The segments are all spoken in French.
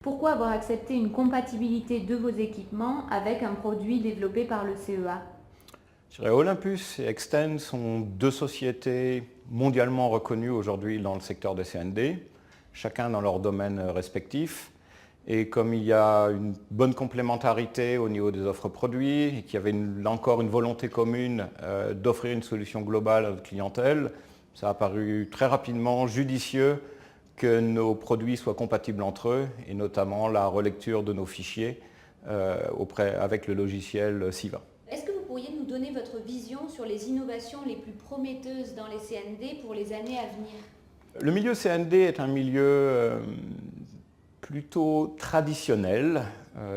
Pourquoi avoir accepté une compatibilité de vos équipements avec un produit développé par le CEA? Je dirais Olympus et Extend sont deux sociétés mondialement reconnues aujourd'hui dans le secteur des CND, chacun dans leur domaine respectif. Et comme il y a une bonne complémentarité au niveau des offres produits et qu'il y avait là encore une volonté commune d'offrir une solution globale à notre clientèle, ça a paru très rapidement judicieux que nos produits soient compatibles entre eux et notamment la relecture de nos fichiers avec le logiciel Siva. Est-ce que vous pourriez nous donner votre vision sur les innovations les plus prometteuses dans les CND pour les années à venir? Le milieu CND est un milieu plutôt traditionnel,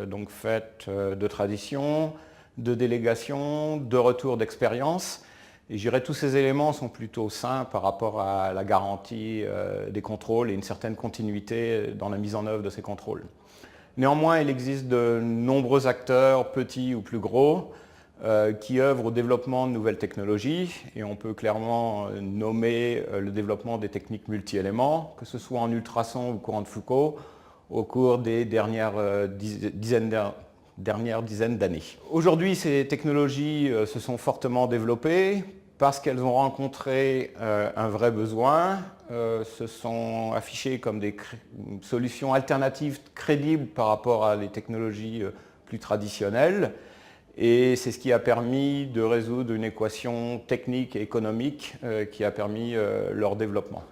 donc fait de tradition, de délégation, de retour d'expérience. Et je dirais tous ces éléments sont plutôt sains par rapport à la garantie des contrôles et une certaine continuité dans la mise en œuvre de ces contrôles. Néanmoins, il existe de nombreux acteurs, petits ou plus gros, qui œuvrent au développement de nouvelles technologies et on peut clairement nommer le développement des techniques multi-éléments, que ce soit en ultrasons ou courant de Foucault, au cours des dernières dizaines d'années. Aujourd'hui, ces technologies se sont fortement développées parce qu'elles ont rencontré un vrai besoin, se sont affichées comme des solutions alternatives crédibles par rapport à les technologies plus traditionnelles. Et c'est ce qui a permis de résoudre une équation technique et économique qui a permis leur développement.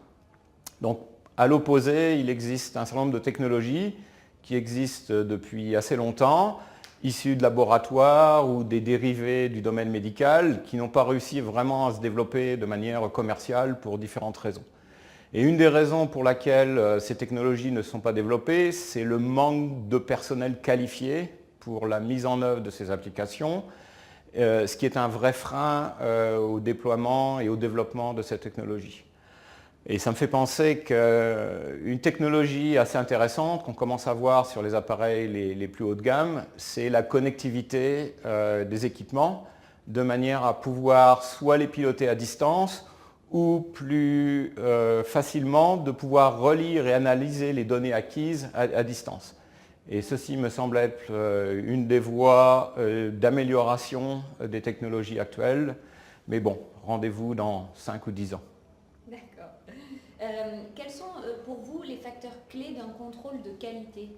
Donc, à l'opposé, il existe un certain nombre de technologies qui existent depuis assez longtemps, issues de laboratoires ou des dérivés du domaine médical, qui n'ont pas réussi vraiment à se développer de manière commerciale pour différentes raisons. Et une des raisons pour laquelle ces technologies ne sont pas développées, c'est le manque de personnel qualifié pour la mise en œuvre de ces applications, ce qui est un vrai frein au déploiement et au développement de ces technologies. Et ça me fait penser qu'une technologie assez intéressante qu'on commence à voir sur les appareils les plus haut de gamme, c'est la connectivité des équipements, de manière à pouvoir soit les piloter à distance, ou plus facilement de pouvoir relire et analyser les données acquises à distance. Et ceci me semble être une des voies d'amélioration des technologies actuelles. Mais bon, rendez-vous dans 5 ou 10 ans. D'accord. Quels sont pour vous les facteurs clés d'un contrôle de qualité?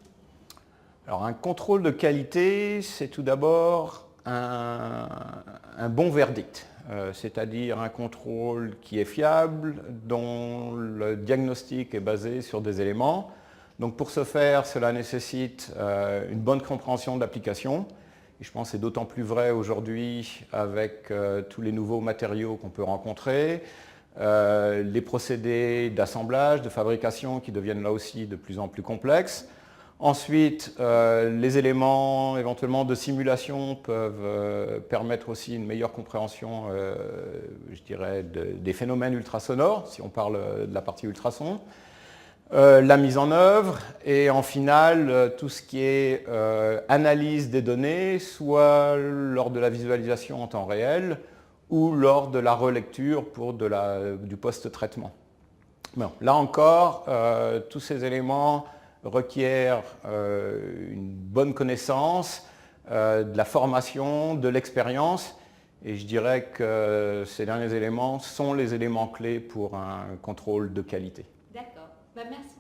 Alors un contrôle de qualité, c'est tout d'abord un bon verdict, c'est-à-dire un contrôle qui est fiable, dont le diagnostic est basé sur des éléments. Donc pour ce faire, cela nécessite une bonne compréhension de l'application. Et je pense que c'est d'autant plus vrai aujourd'hui avec tous les nouveaux matériaux qu'on peut rencontrer, les procédés d'assemblage, de fabrication qui deviennent là aussi de plus en plus complexes. Ensuite, les éléments éventuellement de simulation peuvent permettre aussi une meilleure compréhension, je dirais, des phénomènes ultrasonores, si on parle de la partie ultrason. La mise en œuvre et en finale tout ce qui est analyse des données, soit lors de la visualisation en temps réel ou lors de la relecture pour du post-traitement. Bon, là encore, tous ces éléments requièrent une bonne connaissance, de la formation, de l'expérience et je dirais que ces derniers éléments sont les éléments clés pour un contrôle de qualité. D'accord. Merci.